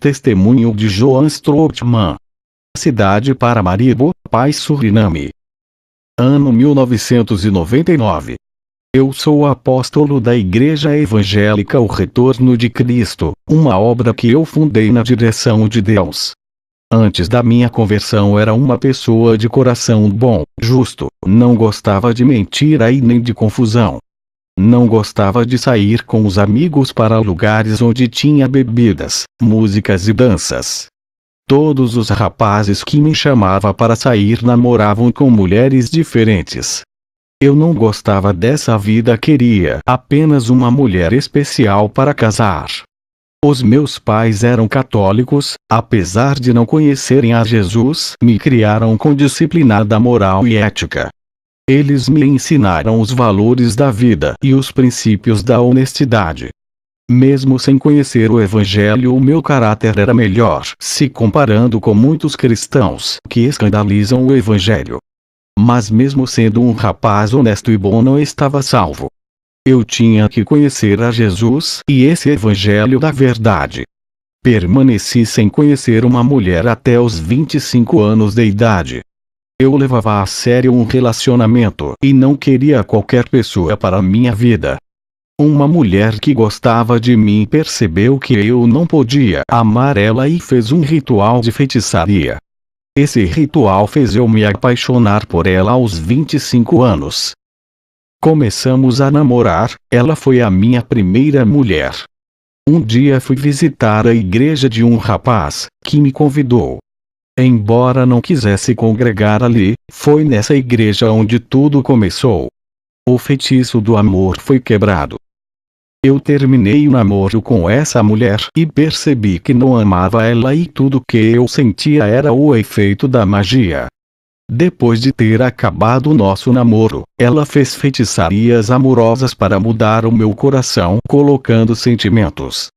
Testemunho de Joan Strootman. Cidade Paramaribo, Paz, Suriname. Ano 1999. Eu sou o apóstolo da Igreja Evangélica O Retorno de Cristo, uma obra que eu fundei na direção de Deus. Antes da minha conversão era uma pessoa de coração bom, justo, não gostava de mentira e nem de confusão. Não gostava de sair com os amigos para lugares onde tinha bebidas, músicas e danças. Todos os rapazes que me chamavam para sair namoravam com mulheres diferentes. Eu não gostava dessa vida, queria apenas uma mulher especial para casar. Os meus pais eram católicos, apesar de não conhecerem a Jesus, me criaram com disciplina da moral e ética. Eles me ensinaram os valores da vida e os princípios da honestidade. Mesmo sem conhecer o Evangelho, o meu caráter era melhor, se comparando com muitos cristãos que escandalizam o Evangelho. Mas mesmo sendo um rapaz honesto e bom, não estava salvo. Eu tinha que conhecer a Jesus e esse Evangelho da verdade. Permaneci sem conhecer uma mulher até os 25 anos de idade. Eu levava a sério um relacionamento e não queria qualquer pessoa para minha vida. Uma mulher que gostava de mim percebeu que eu não podia amar ela e fez um ritual de feitiçaria. Esse ritual fez eu me apaixonar por ela aos 25 anos. Começamos a namorar, ela foi a minha primeira mulher. Um dia fui visitar a igreja de um rapaz, que me convidou. Embora não quisesse congregar ali, foi nessa igreja onde tudo começou. O feitiço do amor foi quebrado. Eu terminei o namoro com essa mulher e percebi que não amava ela e tudo que eu sentia era o efeito da magia. Depois de ter acabado o nosso namoro, ela fez feitiçarias amorosas para mudar o meu coração, colocando sentimentos.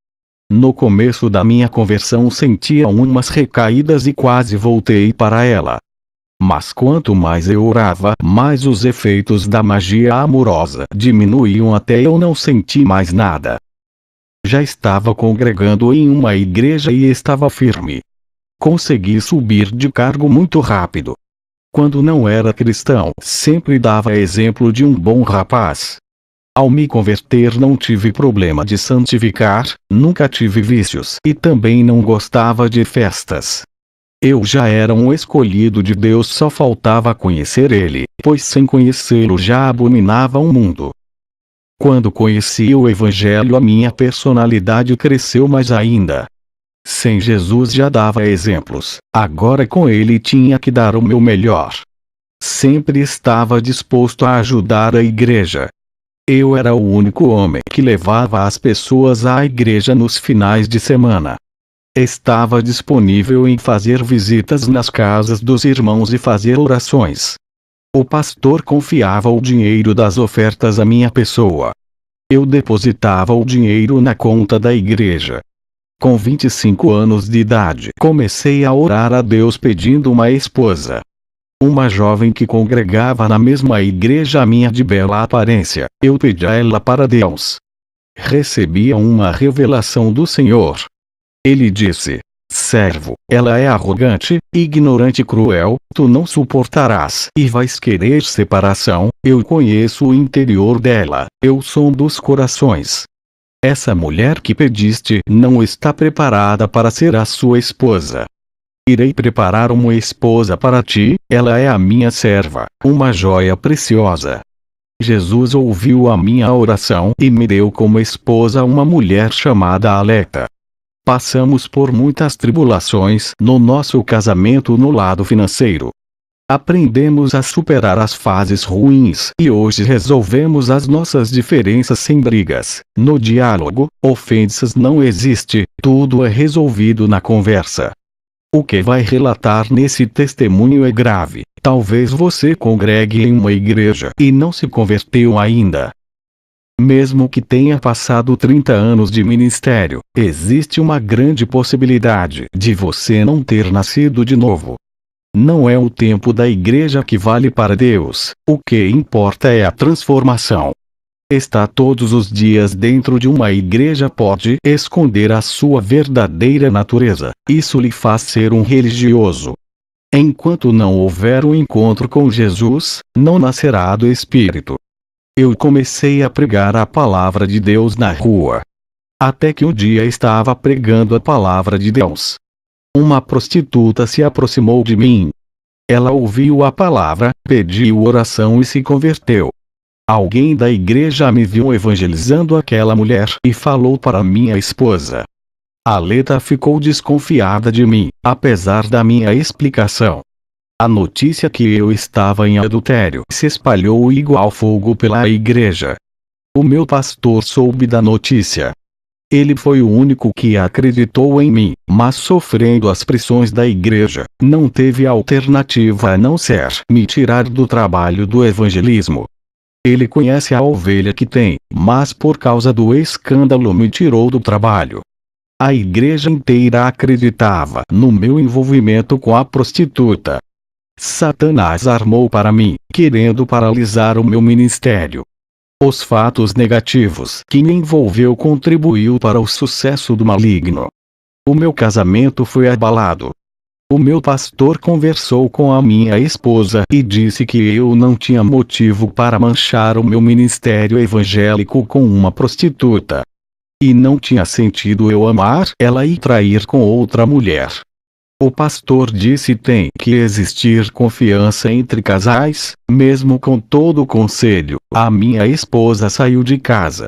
No começo da minha conversão sentia umas recaídas e quase voltei para ela. Mas quanto mais eu orava, mais os efeitos da magia amorosa diminuíam até eu não sentir mais nada. Já estava congregando em uma igreja e estava firme. Consegui subir de cargo muito rápido. Quando não era cristão, sempre dava exemplo de um bom rapaz. Ao me converter não tive problema de santificar, nunca tive vícios e também não gostava de festas. Eu já era um escolhido de Deus, só faltava conhecer Ele, pois sem conhecê-lo já abominava o mundo. Quando conheci o Evangelho, a minha personalidade cresceu mais ainda. Sem Jesus já dava exemplos, agora com Ele tinha que dar o meu melhor. Sempre estava disposto a ajudar a igreja. Eu era o único homem que levava as pessoas à igreja nos finais de semana. Estava disponível em fazer visitas nas casas dos irmãos e fazer orações. O pastor confiava o dinheiro das ofertas à minha pessoa. Eu depositava o dinheiro na conta da igreja. Com 25 anos de idade, comecei a orar a Deus pedindo uma esposa. Uma jovem que congregava na mesma igreja minha de bela aparência, eu pedi a ela para Deus. Recebia uma revelação do Senhor. Ele disse: servo, ela é arrogante, ignorante e cruel, tu não suportarás e vais querer separação, eu conheço o interior dela, eu sondo os corações. Essa mulher que pediste não está preparada para ser a sua esposa. Irei preparar uma esposa para ti, ela é a minha serva, uma joia preciosa. Jesus ouviu a minha oração e me deu como esposa uma mulher chamada Aleta. Passamos por muitas tribulações no nosso casamento no lado financeiro. Aprendemos a superar as fases ruins e hoje resolvemos as nossas diferenças sem brigas, no diálogo, ofensas não existe, tudo é resolvido na conversa. O que vai relatar nesse testemunho é grave, talvez você congregue em uma igreja e não se converteu ainda. Mesmo que tenha passado 30 anos de ministério, existe uma grande possibilidade de você não ter nascido de novo. Não é o tempo da igreja que vale para Deus, o que importa é a transformação. Está todos os dias dentro de uma igreja pode esconder a sua verdadeira natureza. Isso lhe faz ser um religioso. Enquanto não houver um encontro com Jesus, não nascerá do Espírito. Eu comecei a pregar a palavra de Deus na rua. Até que um dia estava pregando a palavra de Deus. Uma prostituta se aproximou de mim. Ela ouviu a palavra, pediu oração e se converteu. Alguém da igreja me viu evangelizando aquela mulher e falou para minha esposa. A Leta ficou desconfiada de mim, apesar da minha explicação. A notícia que eu estava em adultério se espalhou igual fogo pela igreja. O meu pastor soube da notícia. Ele foi o único que acreditou em mim, mas sofrendo as pressões da igreja, não teve alternativa a não ser me tirar do trabalho do evangelismo. Ele conhece a ovelha que tem, mas por causa do escândalo me tirou do trabalho. A igreja inteira acreditava no meu envolvimento com a prostituta. Satanás armou para mim, querendo paralisar o meu ministério. Os fatos negativos que me envolveu contribuiu para o sucesso do maligno. O meu casamento foi abalado. O meu pastor conversou com a minha esposa e disse que eu não tinha motivo para manchar o meu ministério evangélico com uma prostituta. E não tinha sentido eu amar ela e trair com outra mulher. O pastor disse: tem que existir confiança entre casais, mesmo com todo o conselho. A minha esposa saiu de casa.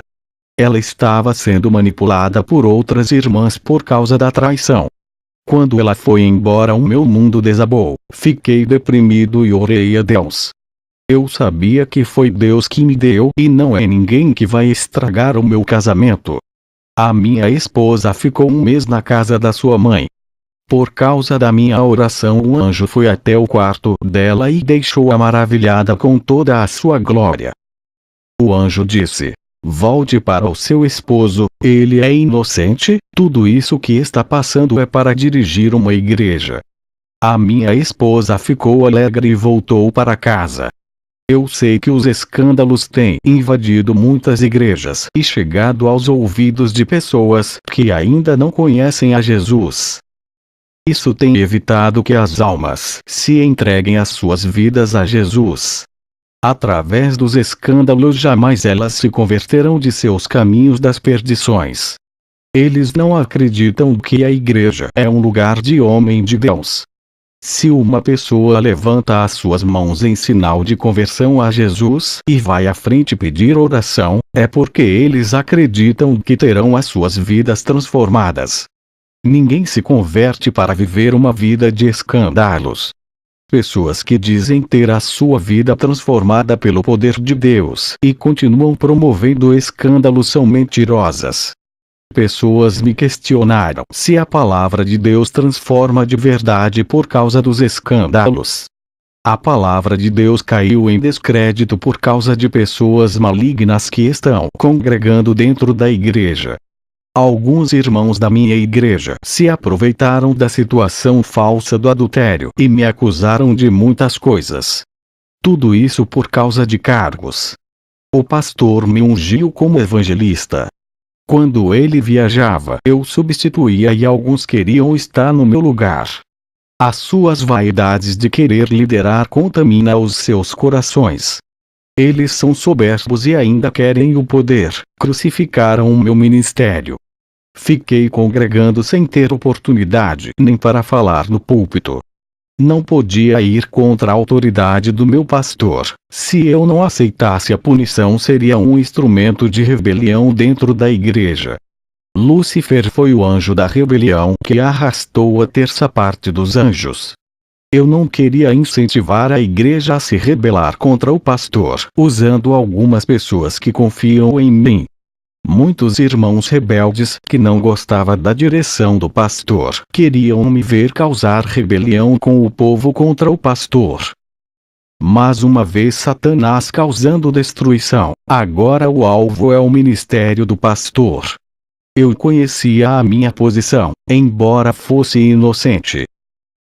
Ela estava sendo manipulada por outras irmãs por causa da traição. Quando ela foi embora, o meu mundo desabou. Fiquei deprimido e orei a Deus. Eu sabia que foi Deus que me deu e não é ninguém que vai estragar o meu casamento. A minha esposa ficou um mês na casa da sua mãe. Por causa da minha oração, um anjo foi até o quarto dela e deixou-a maravilhada com toda a sua glória. O anjo disse: volte para o seu esposo, ele é inocente, tudo isso que está passando é para dirigir uma igreja. A minha esposa ficou alegre e voltou para casa. Eu sei que os escândalos têm invadido muitas igrejas e chegado aos ouvidos de pessoas que ainda não conhecem a Jesus. Isso tem evitado que as almas se entreguem as suas vidas a Jesus. Através dos escândalos jamais elas se converterão de seus caminhos das perdições. Eles não acreditam que a igreja é um lugar de homem de Deus. Se uma pessoa levanta as suas mãos em sinal de conversão a Jesus e vai à frente pedir oração, é porque eles acreditam que terão as suas vidas transformadas. Ninguém se converte para viver uma vida de escândalos. Pessoas que dizem ter a sua vida transformada pelo poder de Deus e continuam promovendo escândalos são mentirosas. Pessoas me questionaram se a palavra de Deus transforma de verdade por causa dos escândalos. A palavra de Deus caiu em descrédito por causa de pessoas malignas que estão congregando dentro da igreja. Alguns irmãos da minha igreja se aproveitaram da situação falsa do adultério e me acusaram de muitas coisas. Tudo isso por causa de cargos. O pastor me ungiu como evangelista. Quando ele viajava, eu substituía e alguns queriam estar no meu lugar. As suas vaidades de querer liderar contaminam os seus corações. Eles são soberbos e ainda querem o poder. Crucificaram o meu ministério. Fiquei congregando sem ter oportunidade nem para falar no púlpito. Não podia ir contra a autoridade do meu pastor. Se eu não aceitasse a punição, seria um instrumento de rebelião dentro da igreja. Lúcifer foi o anjo da rebelião que arrastou a terça parte dos anjos. Eu não queria incentivar a igreja a se rebelar contra o pastor, usando algumas pessoas que confiam em mim. Muitos irmãos rebeldes que não gostavam da direção do pastor queriam me ver causar rebelião com o povo contra o pastor. Mas uma vez Satanás causando destruição, agora o alvo é o ministério do pastor. Eu conhecia a minha posição, embora fosse inocente.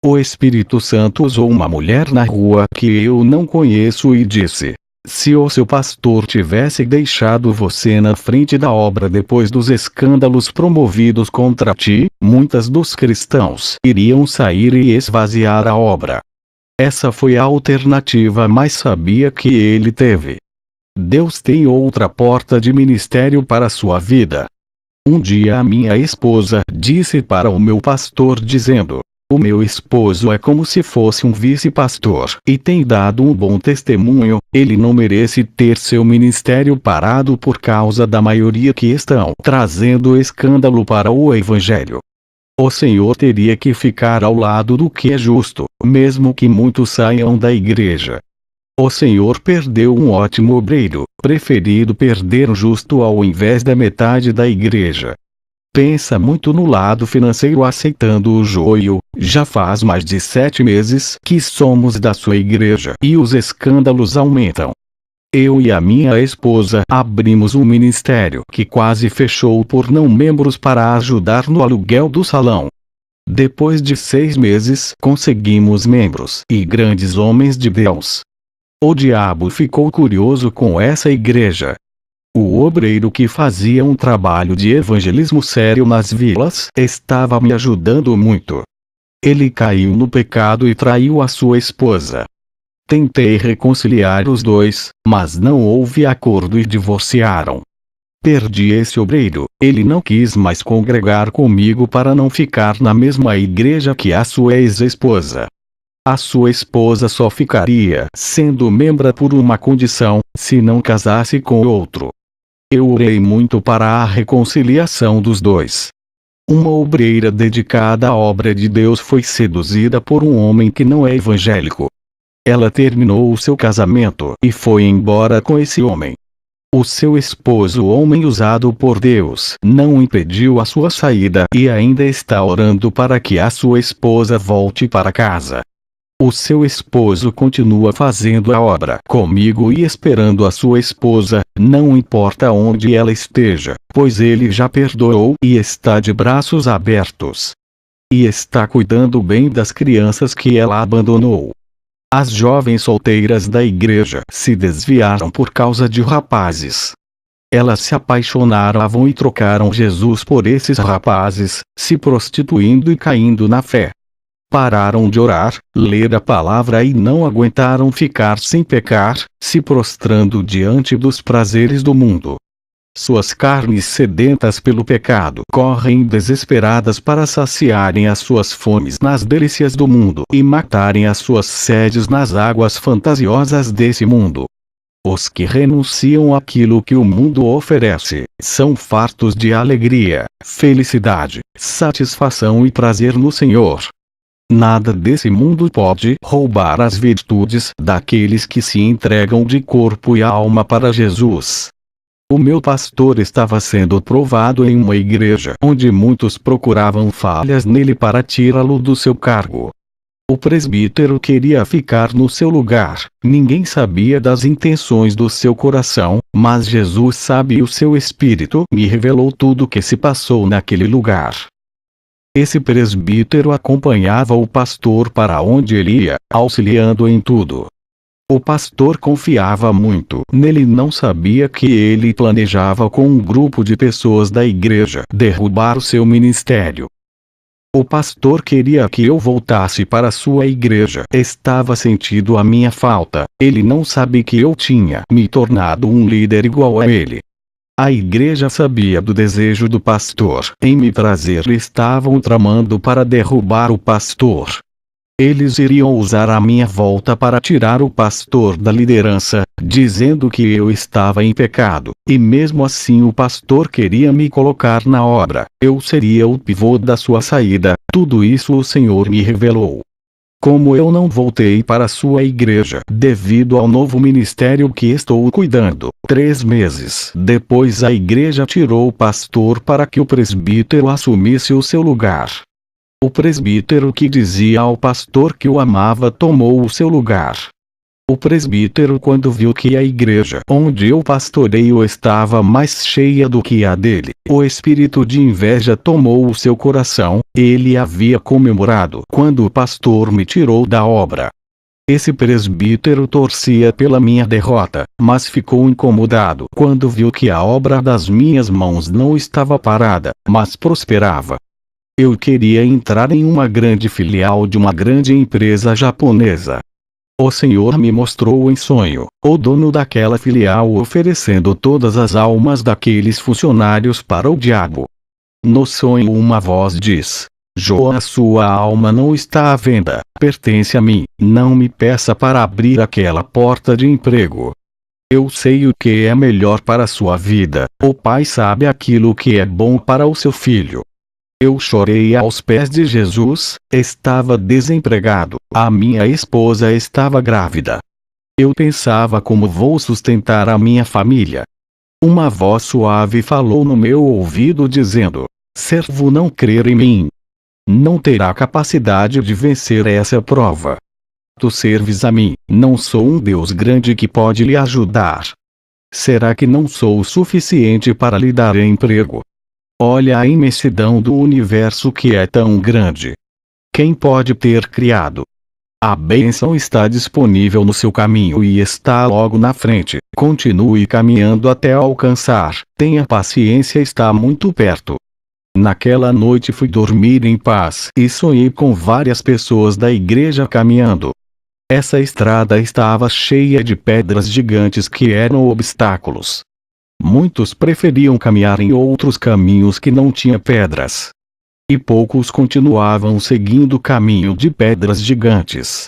O Espírito Santo usou uma mulher na rua que eu não conheço e disse: Se o seu pastor tivesse deixado você na frente da obra depois dos escândalos promovidos contra ti, muitos dos cristãos iriam sair e esvaziar a obra. Essa foi a alternativa mais sábia que ele teve. Deus tem outra porta de ministério para sua vida. Um dia a minha esposa disse para o meu pastor dizendo: o meu esposo é como se fosse um vice-pastor e tem dado um bom testemunho, ele não merece ter seu ministério parado por causa da maioria que estão trazendo escândalo para o evangelho. O Senhor teria que ficar ao lado do que é justo, mesmo que muitos saiam da igreja. O Senhor perdeu um ótimo obreiro, preferido perder um justo ao invés da metade da igreja. Pensa muito no lado financeiro aceitando o joio. Já faz mais de 7 meses que somos da sua igreja e os escândalos aumentam. Eu e a minha esposa abrimos um ministério que quase fechou por não membros para ajudar no aluguel do salão. Depois de 6 meses conseguimos membros e grandes homens de Deus. O diabo ficou curioso com essa igreja. O obreiro que fazia um trabalho de evangelismo sério nas vilas estava me ajudando muito. Ele caiu no pecado e traiu a sua esposa. Tentei reconciliar os dois, mas não houve acordo e divorciaram. Perdi esse obreiro, ele não quis mais congregar comigo para não ficar na mesma igreja que a sua ex-esposa. A sua esposa só ficaria sendo membro por uma condição, se não casasse com outro. Eu orei muito para a reconciliação dos dois. Uma obreira dedicada à obra de Deus foi seduzida por um homem que não é evangélico. Ela terminou o seu casamento e foi embora com esse homem. O seu esposo, homem usado por Deus, não impediu a sua saída e ainda está orando para que a sua esposa volte para casa. O seu esposo continua fazendo a obra comigo e esperando a sua esposa, não importa onde ela esteja, pois ele já perdoou e está de braços abertos. E está cuidando bem das crianças que ela abandonou. As jovens solteiras da igreja se desviaram por causa de rapazes. Elas se apaixonaram e trocaram Jesus por esses rapazes, se prostituindo e caindo na fé. Pararam de orar, ler a palavra e não aguentaram ficar sem pecar, se prostrando diante dos prazeres do mundo. Suas carnes sedentas pelo pecado correm desesperadas para saciarem as suas fomes nas delícias do mundo e matarem as suas sedes nas águas fantasiosas desse mundo. Os que renunciam àquilo que o mundo oferece, são fartos de alegria, felicidade, satisfação e prazer no Senhor. Nada desse mundo pode roubar as virtudes daqueles que se entregam de corpo e alma para Jesus. O meu pastor estava sendo provado em uma igreja onde muitos procuravam falhas nele para tirá-lo do seu cargo. O presbítero queria ficar no seu lugar. Ninguém sabia das intenções do seu coração, mas Jesus sabe e o seu espírito me revelou tudo o que se passou naquele lugar. Esse presbítero acompanhava o pastor para onde ele ia, auxiliando em tudo. O pastor confiava muito nele e não sabia que ele planejava com um grupo de pessoas da igreja derrubar o seu ministério. O pastor queria que eu voltasse para sua igreja. Estava sentindo a minha falta. Ele não sabe que eu tinha me tornado um líder igual a ele. A igreja sabia do desejo do pastor em me trazer e estavam tramando para derrubar o pastor. Eles iriam usar a minha volta para tirar o pastor da liderança, dizendo que eu estava em pecado, e mesmo assim o pastor queria me colocar na obra. Eu seria o pivô da sua saída. Tudo isso o Senhor me revelou. Como eu não voltei para sua igreja devido ao novo ministério que estou cuidando, 3 meses depois a igreja tirou o pastor para que o presbítero assumisse o seu lugar. O presbítero que dizia ao pastor que o amava tomou o seu lugar. O presbítero, quando viu que a igreja onde eu pastoreio estava mais cheia do que a dele, o espírito de inveja tomou o seu coração. Ele havia comemorado quando o pastor me tirou da obra. Esse presbítero torcia pela minha derrota, mas ficou incomodado quando viu que a obra das minhas mãos não estava parada, mas prosperava. Eu queria entrar em uma grande filial de uma grande empresa japonesa. O Senhor me mostrou em sonho o dono daquela filial oferecendo todas as almas daqueles funcionários para o diabo. No sonho uma voz diz: João, sua alma não está à venda, pertence a mim, não me peça para abrir aquela porta de emprego. Eu sei o que é melhor para a sua vida, o pai sabe aquilo que é bom para o seu filho. Eu chorei aos pés de Jesus, estava desempregado, a minha esposa estava grávida. Eu pensava como vou sustentar a minha família. Uma voz suave falou no meu ouvido dizendo: servo não crer em mim não terá capacidade de vencer essa prova. Tu serves a mim, não sou um Deus grande que pode lhe ajudar. Será que não sou o suficiente para lhe dar emprego? Olha a imensidão do universo que é tão grande. Quem pode ter criado? A bênção está disponível no seu caminho e está logo na frente. Continue caminhando até alcançar. Tenha paciência, está muito perto. Naquela noite fui dormir em paz e sonhei com várias pessoas da igreja caminhando. Essa estrada estava cheia de pedras gigantes que eram obstáculos. Muitos preferiam caminhar em outros caminhos que não tinham pedras. E poucos continuavam seguindo o caminho de pedras gigantes.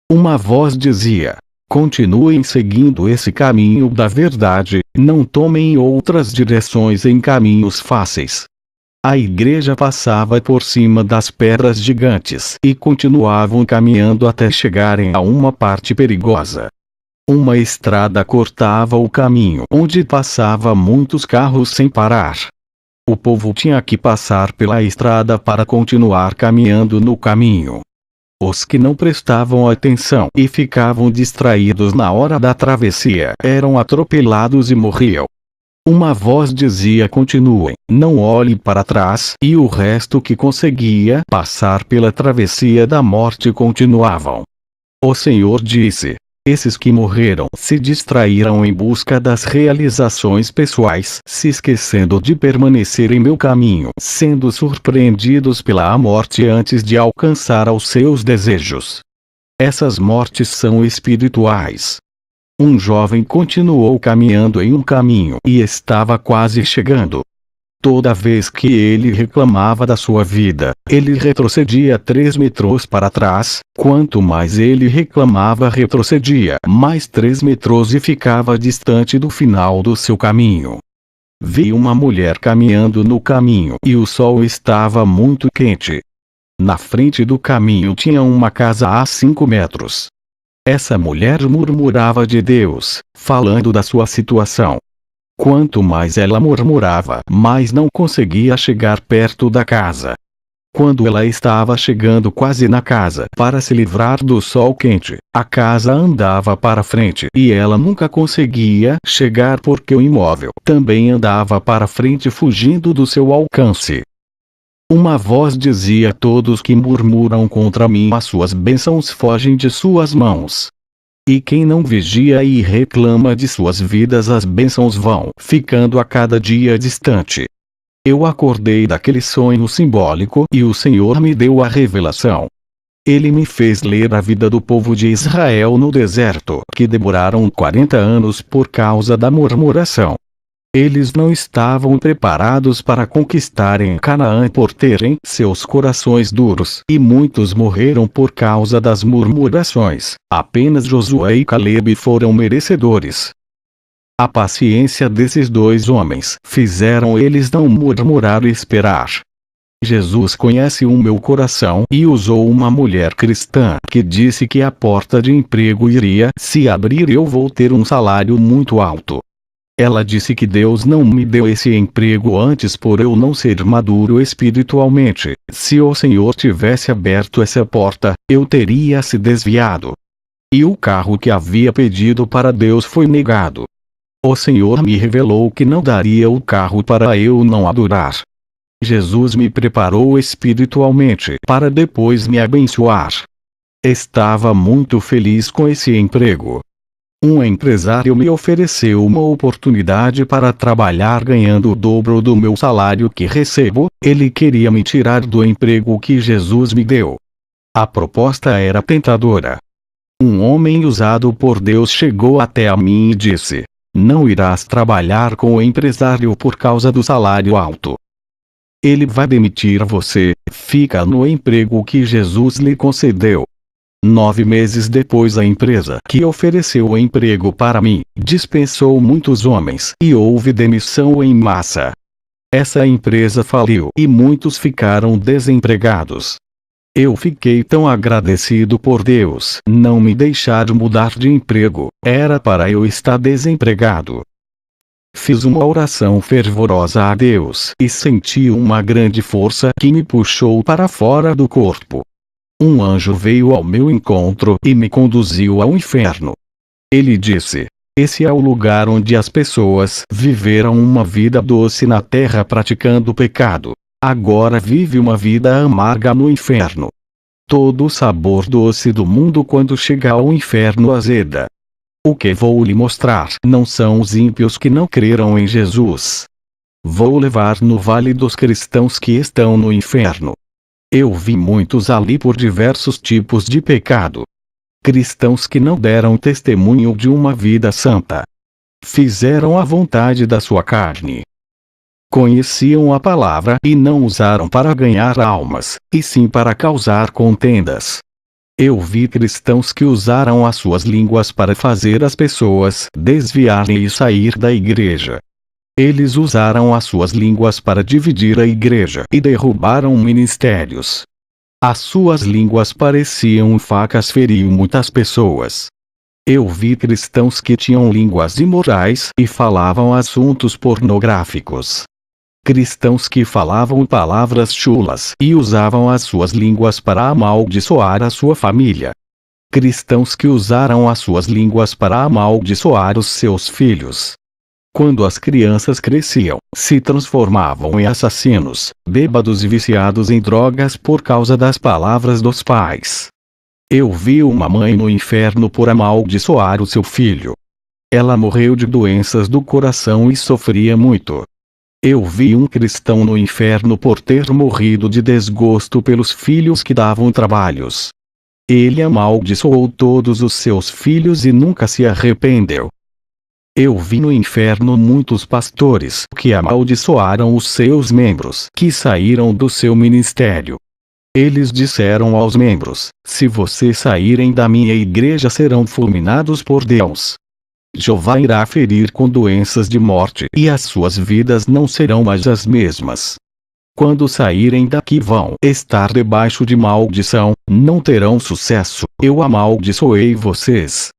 Uma voz dizia: continuem seguindo esse caminho da verdade, não tomem outras direções em caminhos fáceis. A igreja passava por cima das pedras gigantes e continuavam caminhando até chegarem a uma parte perigosa. Uma estrada cortava o caminho onde passava muitos carros sem parar. O povo tinha que passar pela estrada para continuar caminhando no caminho. Os que não prestavam atenção e ficavam distraídos na hora da travessia eram atropelados e morriam. Uma voz dizia: continuem, não olhem para trás, e o resto que conseguia passar pela travessia da morte continuavam. O Senhor disse: esses que morreram se distraíram em busca das realizações pessoais, se esquecendo de permanecer em meu caminho, sendo surpreendidos pela morte antes de alcançar aos seus desejos. Essas mortes são espirituais. Um jovem continuou caminhando em um caminho e estava quase chegando. Toda vez que ele reclamava da sua vida, ele retrocedia 3 metros para trás. Quanto mais ele reclamava, retrocedia mais 3 metros e ficava distante do final do seu caminho. Vi uma mulher caminhando no caminho e o sol estava muito quente. Na frente do caminho tinha uma casa a 5 metros. Essa mulher murmurava de Deus, falando da sua situação. Quanto mais ela murmurava, mais não conseguia chegar perto da casa. Quando ela estava chegando quase na casa para se livrar do sol quente, a casa andava para frente e ela nunca conseguia chegar porque o imóvel também andava para frente fugindo do seu alcance. Uma voz dizia: todos que murmuram contra mim, as suas bênçãos fogem de suas mãos. E quem não vigia e reclama de suas vidas, as bênçãos vão ficando a cada dia distante. Eu acordei daquele sonho simbólico e o Senhor me deu a revelação. Ele me fez ler a vida do povo de Israel no deserto, que demoraram 40 anos por causa da murmuração. Eles não estavam preparados para conquistarem Canaã por terem seus corações duros, e muitos morreram por causa das murmurações. Apenas Josué e Calebe foram merecedores. A paciência desses dois homens fizeram eles não murmurar e esperar. Jesus conhece o meu coração e usou uma mulher cristã que disse que a porta de emprego iria se abrir e eu vou ter um salário muito alto. Ela disse que Deus não me deu esse emprego antes por eu não ser maduro espiritualmente. Se o Senhor tivesse aberto essa porta, eu teria se desviado. E o carro que havia pedido para Deus foi negado. O Senhor me revelou que não daria o carro para eu não adorar. Jesus me preparou espiritualmente para depois me abençoar. Estava muito feliz com esse emprego. Um empresário me ofereceu uma oportunidade para trabalhar ganhando o dobro do meu salário que recebo. Ele queria me tirar do emprego que Jesus me deu. A proposta era tentadora. Um homem usado por Deus chegou até a mim e disse: "Não irás trabalhar com o empresário por causa do salário alto. Ele vai demitir você, fica no emprego que Jesus lhe concedeu." 9 meses depois, a empresa que ofereceu o emprego para mim dispensou muitos homens e houve demissão em massa. Essa empresa faliu e muitos ficaram desempregados. Eu fiquei tão agradecido por Deus não me deixar mudar de emprego. Era para eu estar desempregado. Fiz uma oração fervorosa a Deus e senti uma grande força que me puxou para fora do corpo. Um anjo veio ao meu encontro e me conduziu ao inferno. Ele disse: "Esse é o lugar onde as pessoas viveram uma vida doce na terra praticando o pecado. Agora vive uma vida amarga no inferno. Todo o sabor doce do mundo quando chega ao inferno azeda. O que vou lhe mostrar não são os ímpios que não creram em Jesus. Vou levar no vale dos cristãos que estão no inferno." Eu vi muitos ali por diversos tipos de pecado. Cristãos que não deram testemunho de uma vida santa. Fizeram a vontade da sua carne. Conheciam a palavra e não usaram para ganhar almas, e sim para causar contendas. Eu vi cristãos que usaram as suas línguas para fazer as pessoas desviarem e sair da igreja. Eles usaram as suas línguas para dividir a igreja e derrubaram ministérios. As suas línguas pareciam facas, feriam muitas pessoas. Eu vi cristãos que tinham línguas imorais e falavam assuntos pornográficos. Cristãos que falavam palavras chulas e usavam as suas línguas para amaldiçoar a sua família. Cristãos que usaram as suas línguas para amaldiçoar os seus filhos. Quando as crianças cresciam, se transformavam em assassinos, bêbados e viciados em drogas por causa das palavras dos pais. Eu vi uma mãe no inferno por amaldiçoar o seu filho. Ela morreu de doenças do coração e sofria muito. Eu vi um cristão no inferno por ter morrido de desgosto pelos filhos que davam trabalhos. Ele amaldiçoou todos os seus filhos e nunca se arrependeu. Eu vi no inferno muitos pastores que amaldiçoaram os seus membros que saíram do seu ministério. Eles disseram aos membros: "Se vocês saírem da minha igreja serão fulminados por Deus. Jeová irá ferir com doenças de morte e as suas vidas não serão mais as mesmas. Quando saírem daqui vão estar debaixo de maldição, não terão sucesso. Eu amaldiçoei vocês."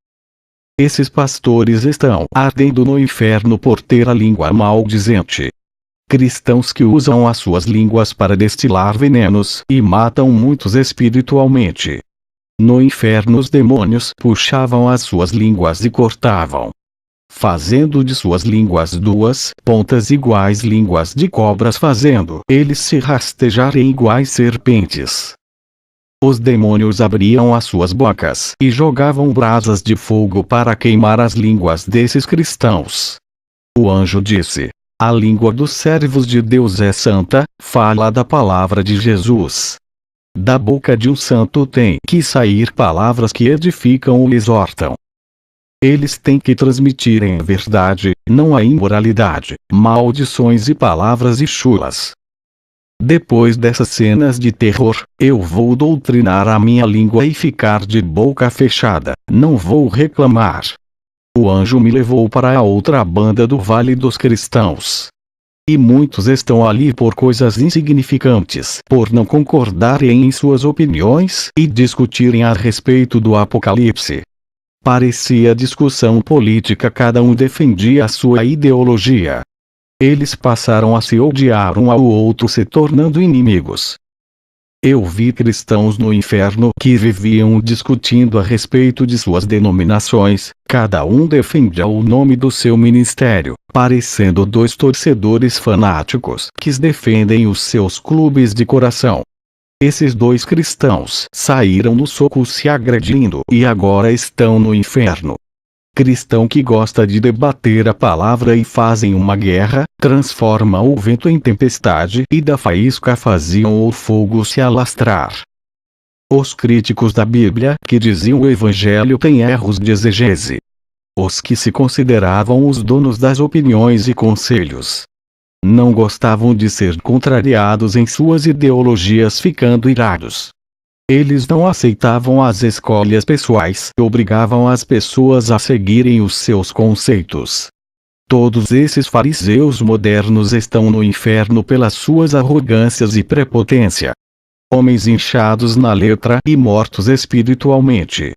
Esses pastores estão ardendo no inferno por ter a língua maldizente. Cristãos que usam as suas línguas para destilar venenos e matam muitos espiritualmente. No inferno os demônios puxavam as suas línguas e cortavam, fazendo de suas línguas duas pontas iguais línguas de cobras, fazendo eles se rastejarem iguais serpentes. Os demônios abriam as suas bocas e jogavam brasas de fogo para queimar as línguas desses cristãos. O anjo disse: "A língua dos servos de Deus é santa, fala da palavra de Jesus. Da boca de um santo tem que sair palavras que edificam ou exortam." Eles têm que transmitirem a verdade, não a imoralidade, maldições e palavras chulas. Depois dessas cenas de terror, eu vou doutrinar a minha língua e ficar de boca fechada, não vou reclamar. O anjo me levou para a outra banda do Vale dos Cristãos. E muitos estão ali por coisas insignificantes, por não concordarem em suas opiniões e discutirem a respeito do Apocalipse. Parecia discussão política, cada um defendia a sua ideologia. Eles passaram a se odiar um ao outro, se tornando inimigos. Eu vi cristãos no inferno que viviam discutindo a respeito de suas denominações, cada um defendia o nome do seu ministério, parecendo dois torcedores fanáticos que defendem os seus clubes de coração. Esses dois cristãos saíram no soco se agredindo e agora estão no inferno. Cristão que gosta de debater a palavra e fazem uma guerra, transforma o vento em tempestade e da faísca faziam o fogo se alastrar. Os críticos da Bíblia que diziam o Evangelho têm erros de exegese. Os que se consideravam os donos das opiniões e conselhos não gostavam de ser contrariados em suas ideologias ficando irados. Eles não aceitavam as escolhas pessoais e obrigavam as pessoas a seguirem os seus conceitos. Todos esses fariseus modernos estão no inferno pelas suas arrogâncias e prepotência. Homens inchados na letra e mortos espiritualmente.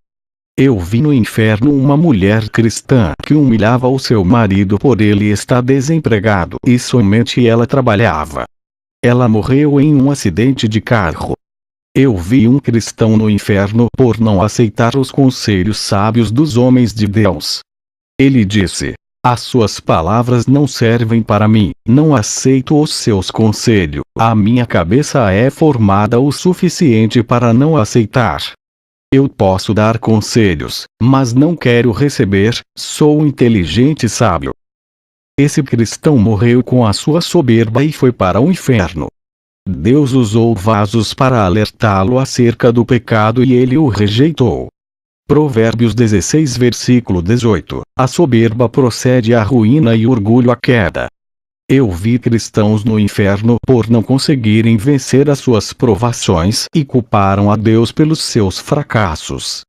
Eu vi no inferno uma mulher cristã que humilhava o seu marido por ele estar desempregado e somente ela trabalhava. Ela morreu em um acidente de carro. Eu vi um cristão no inferno por não aceitar os conselhos sábios dos homens de Deus. Ele disse: as suas palavras não servem para mim, não aceito os seus conselhos, a minha cabeça é formada o suficiente para não aceitar. Eu posso dar conselhos, mas não quero receber, sou inteligente e sábio. Esse cristão morreu com a sua soberba e foi para o inferno. Deus usou vasos para alertá-lo acerca do pecado e ele o rejeitou. Provérbios 16 versículo 18. A soberba procede à ruína e o orgulho à queda. Eu vi cristãos no inferno por não conseguirem vencer as suas provações e culparam a Deus pelos seus fracassos.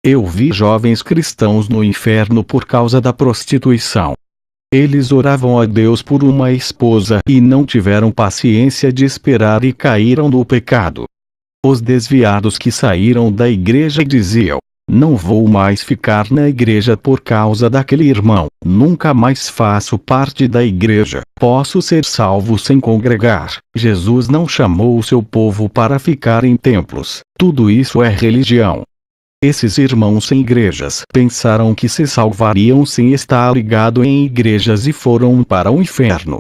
Eu vi jovens cristãos no inferno por causa da prostituição. Eles oravam a Deus por uma esposa e não tiveram paciência de esperar e caíram no pecado. Os desviados que saíram da igreja diziam: não vou mais ficar na igreja por causa daquele irmão, nunca mais faço parte da igreja, posso ser salvo sem congregar. Jesus não chamou o seu povo para ficar em templos, tudo isso é religião. Esses irmãos sem igrejas pensaram que se salvariam sem estar ligado em igrejas e foram para o inferno.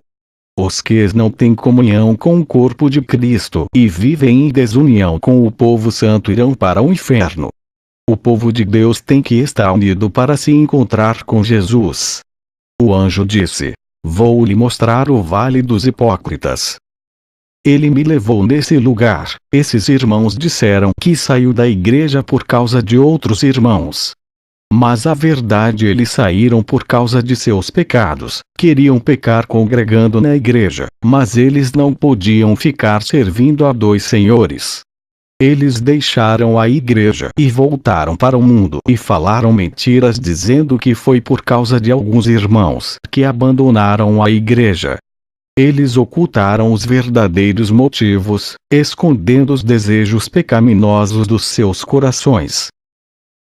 Os que não têm comunhão com o corpo de Cristo e vivem em desunião com o povo santo irão para o inferno. O povo de Deus tem que estar unido para se encontrar com Jesus. O anjo disse: vou lhe mostrar o vale dos hipócritas. Ele me levou nesse lugar. Esses irmãos disseram que saiu da igreja por causa de outros irmãos. Mas a verdade, eles saíram por causa de seus pecados. Queriam pecar congregando na igreja, mas eles não podiam ficar servindo a dois senhores. Eles deixaram a igreja e voltaram para o mundo e falaram mentiras dizendo que foi por causa de alguns irmãos que abandonaram a igreja. Eles ocultaram os verdadeiros motivos, escondendo os desejos pecaminosos dos seus corações.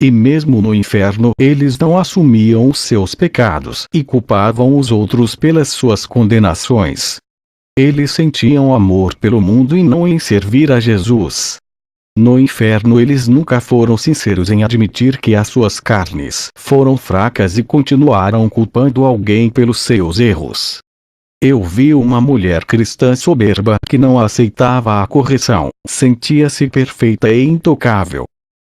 E mesmo no inferno eles não assumiam os seus pecados e culpavam os outros pelas suas condenações. Eles sentiam amor pelo mundo e não em servir a Jesus. No inferno eles nunca foram sinceros em admitir que as suas carnes foram fracas e continuaram culpando alguém pelos seus erros. Eu vi uma mulher cristã soberba que não aceitava a correção, sentia-se perfeita e intocável.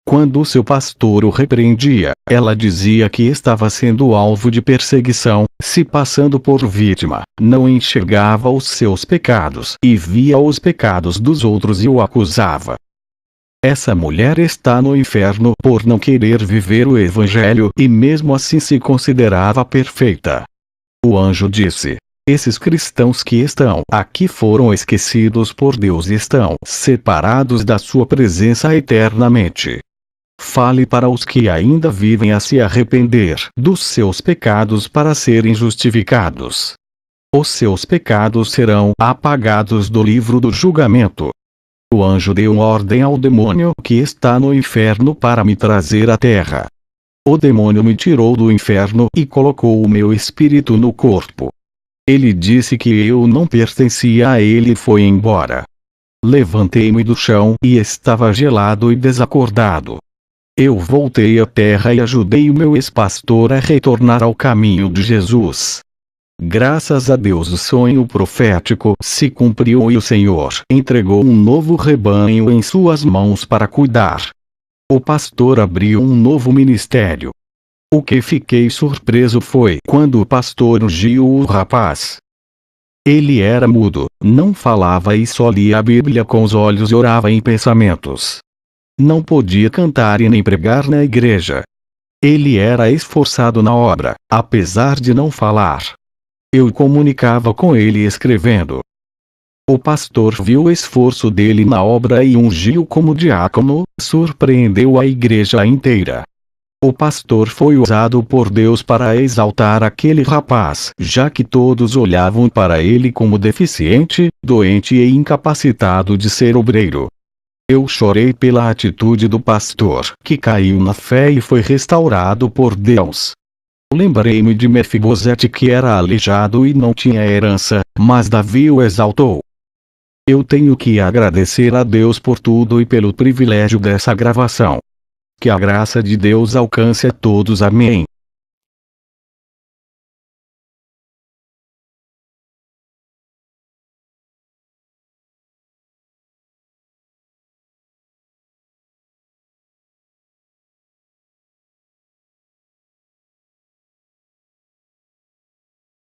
Quando seu pastor o repreendia, ela dizia que estava sendo alvo de perseguição, se passando por vítima, não enxergava os seus pecados e via os pecados dos outros e o acusava. Essa mulher está no inferno por não querer viver o Evangelho e mesmo assim se considerava perfeita. O anjo disse: esses cristãos que estão aqui foram esquecidos por Deus e estão separados da sua presença eternamente. Fale para os que ainda vivem a se arrepender dos seus pecados para serem justificados. Os seus pecados serão apagados do livro do julgamento. O anjo deu ordem ao demônio que está no inferno para me trazer à terra. O demônio me tirou do inferno e colocou o meu espírito no corpo. Ele disse que eu não pertencia a ele e foi embora. Levantei-me do chão e estava gelado e desacordado. Eu voltei à terra e ajudei o meu ex-pastor a retornar ao caminho de Jesus. Graças a Deus o sonho profético se cumpriu e o Senhor entregou um novo rebanho em suas mãos para cuidar. O pastor abriu um novo ministério. O que fiquei surpreso foi quando o pastor ungiu o rapaz. Ele era mudo, não falava e só lia a Bíblia com os olhos e orava em pensamentos. Não podia cantar e nem pregar na igreja. Ele era esforçado na obra, apesar de não falar. Eu comunicava com ele escrevendo. O pastor viu o esforço dele na obra e ungiu como diácono, surpreendeu a igreja inteira. O pastor foi usado por Deus para exaltar aquele rapaz, já que todos olhavam para ele como deficiente, doente e incapacitado de ser obreiro. Eu chorei pela atitude do pastor, que caiu na fé e foi restaurado por Deus. Lembrei-me de Mefibosete, que era aleijado e não tinha herança, mas Davi o exaltou. Eu tenho que agradecer a Deus por tudo e pelo privilégio dessa gravação. Que a graça de Deus alcance a todos. Amém.